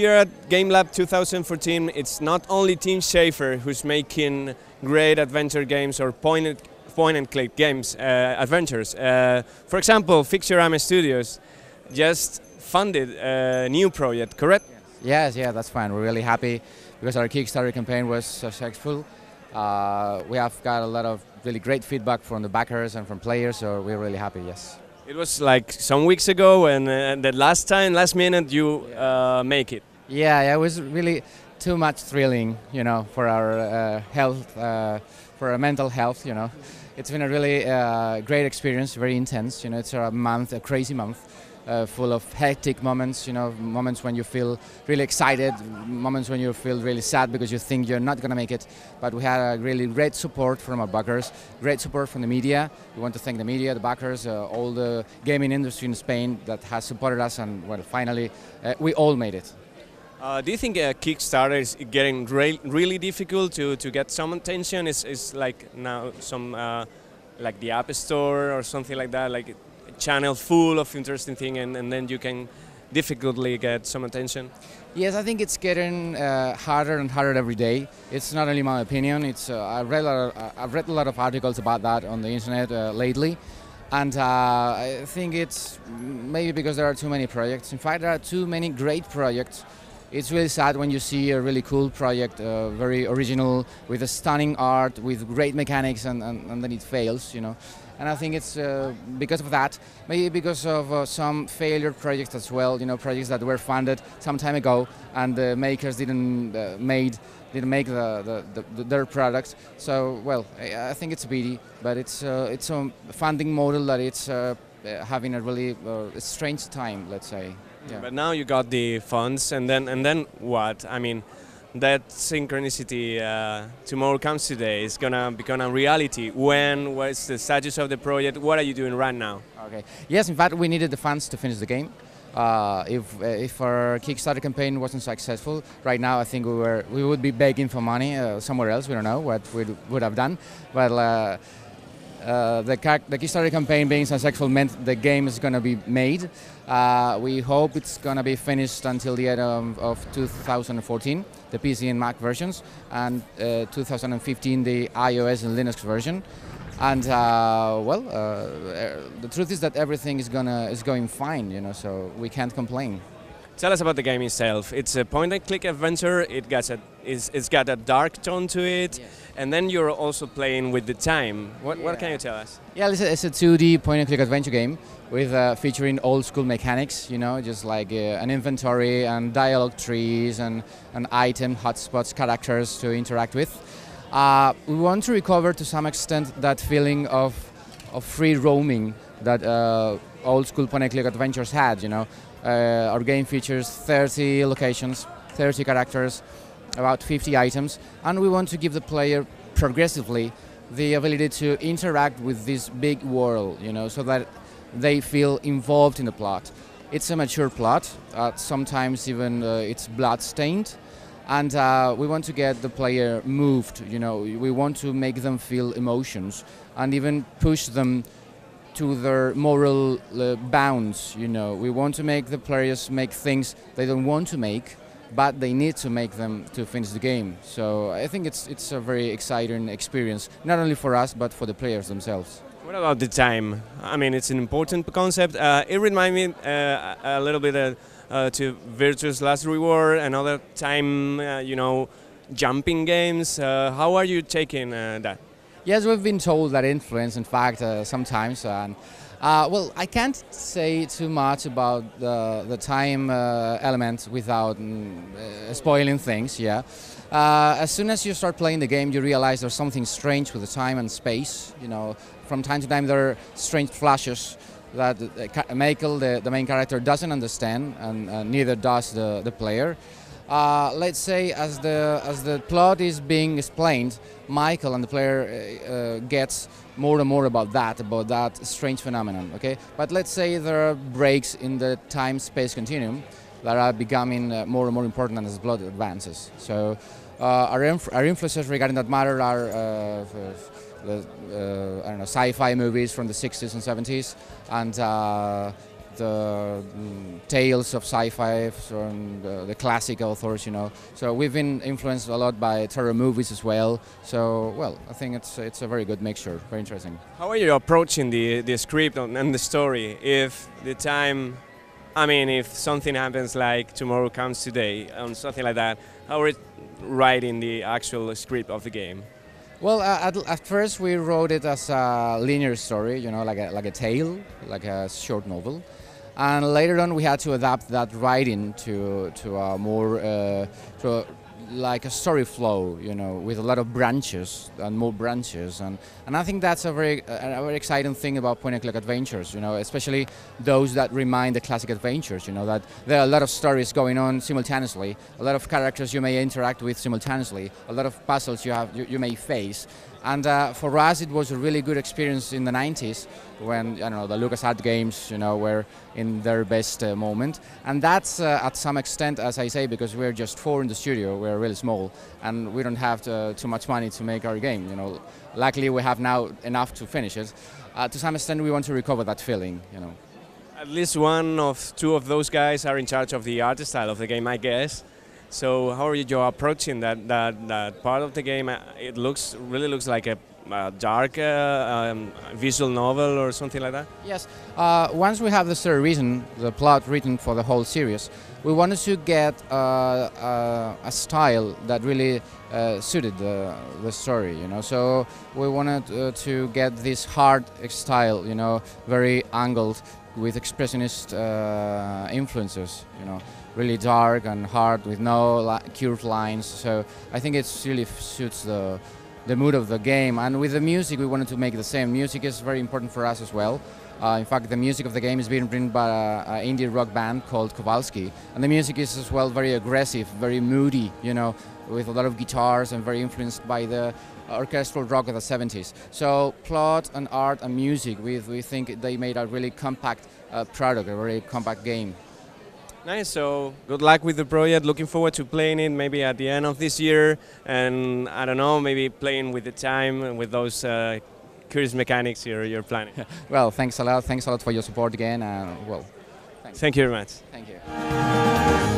here at Gamelab 2014, it's not only Team Schafer who's making great adventure games or point-and-click games, adventures. For example, Fictiorama Studios just funded a new project, correct? Yes, yeah, that's fine. We're really happy because our Kickstarter campaign was successful. We have got a lot of really great feedback from the backers and from players, so we're really happy, yes. It was like some weeks ago, and the last minute, you make it. Yeah, it was really too much thrilling, you know, for our health, for our mental health, you know. It's been a really great experience, very intense, you know, it's a crazy month. Full of hectic moments, you know, moments when you feel really excited, moments when you feel really sad because you think you're not going to make it. But we had a really great support from our backers, great support from the media. We want to thank the media, the backers, all the gaming industry in Spain that has supported us, and well, finally, we all made it. Do you think Kickstarter is getting really difficult to get some attention? Is like now some like the App Store or something like that, like channel full of interesting things, and then you can difficultly get some attention? Yes, I think it's getting harder and harder every day. It's not only my opinion. It's I've read a lot of articles about that on the internet lately, and I think it's maybe because there are too many projects. In fact, there are too many great projects. It's really sad when you see a really cool project, very original, with a stunning art, with great mechanics, and then it fails, you know. And I think it's because of that, maybe because of some failure projects as well, you know, projects that were funded some time ago and the makers didn't make their products. So, well, I think it's a pity, but it's a funding model that it's having a really strange time, let's say. Yeah. But now you got the funds, and then what? I mean, Dead Synchronicity tomorrow comes today. It's gonna become a reality. When? What's the status of the project? What are you doing right now? Okay. Yes, in fact, we needed the funds to finish the game. If our Kickstarter campaign wasn't successful, right now I think we would be begging for money somewhere else. We don't know what we would have done, but. The Kickstarter campaign being successful meant the game is going to be made. We hope it's going to be finished until the end of 2014, the PC and Mac versions, and 2015 the iOS and Linux version. And the truth is that everything is going fine, you know, so we can't complain. Tell us about the game itself. It's a point-and-click adventure. It's got a dark tone to it, yes. And then you're also playing with the time. What can you tell us? Yeah, it's a 2D point-and-click adventure game with featuring old-school mechanics. You know, just like an inventory and dialogue trees and an item, hotspots, characters to interact with. We want to recover to some extent that feeling of free roaming that old-school point-and-click adventures had. You know. Our game features 30 locations, 30 characters, about 50 items, and we want to give the player progressively the ability to interact with this big world, you know, so that they feel involved in the plot. It's a mature plot, sometimes even it's bloodstained, and we want to get the player moved, you know, we want to make them feel emotions and even push them to their moral bounds, you know. We want to make the players make things they don't want to make, but they need to make them to finish the game. So I think it's a very exciting experience, not only for us, but for the players themselves. What about the time? I mean, it's an important concept. It reminds me a little bit to Virtue's Last Reward and other time, you know, jumping games. How are you taking that? Yes, we've been told that influence, in fact, sometimes. And, well, I can't say too much about the time element without spoiling things, yeah. As soon as you start playing the game, you realize there's something strange with the time and space. You know, from time to time there are strange flashes that Michael, the main character, doesn't understand, and neither does the player. Let's say as the plot is being explained, Michael and the player gets more and more about that strange phenomenon. Okay, but let's say there are breaks in the time-space continuum that are becoming more and more important as the plot advances. So our influences regarding that matter are I don't know, sci-fi movies from the 60s and 70s, and the tales of sci-fi from the classic authors, you know. So we've been influenced a lot by terror movies as well. So, well, I think it's a very good mixture, very interesting. How are you approaching the script and the story? If the time, I mean, if something happens like Tomorrow Comes Today, and something like that, how are you writing the actual script of the game? Well, at first we wrote it as a linear story, you know, like a tale, like a short novel. And later on we had to adapt that writing to a more, like a story flow, you know, with a lot of branches and more branches. And I think that's a very exciting thing about point-and-click adventures, you know, especially those that remind the classic adventures, you know, that there are a lot of stories going on simultaneously, a lot of characters you may interact with simultaneously, a lot of puzzles you may face. And for us, it was a really good experience in the 90s when, I don't know, the LucasArts games, you know, were in their best moment. And that's at some extent, as I say, because we're just 4 in the studio, we're really small, and we don't have too much money to make our game, you know. Luckily, we have now enough to finish it. To some extent, we want to recover that feeling, you know. At least one of 2 of those guys are in charge of the art style of the game, I guess. So how are you approaching that part of the game? It really looks like a dark visual novel or something like that? Yes. Once we have the story written, the plot written for the whole series, we wanted to get a style that really suited the story, you know. So we wanted to get this hard style, you know, very angled with expressionist influences, you know. Really dark and hard with no curved lines, so I think it really suits the mood of the game. And with the music, we wanted to make the same. Music is very important for us as well. In fact, the music of the game is being written by an indie rock band called Kowalski, and the music is as well very aggressive, very moody, you know, with a lot of guitars and very influenced by the orchestral rock of the 70s. So plot and art and music, we think they made a really compact product, a very compact game. Nice, so good luck with the project. Looking forward to playing it maybe at the end of this year, and I don't know, maybe playing with the time and with those curious mechanics you're planning. Well, thanks a lot for your support again, and well, thanks. Thank you very much. Thank you.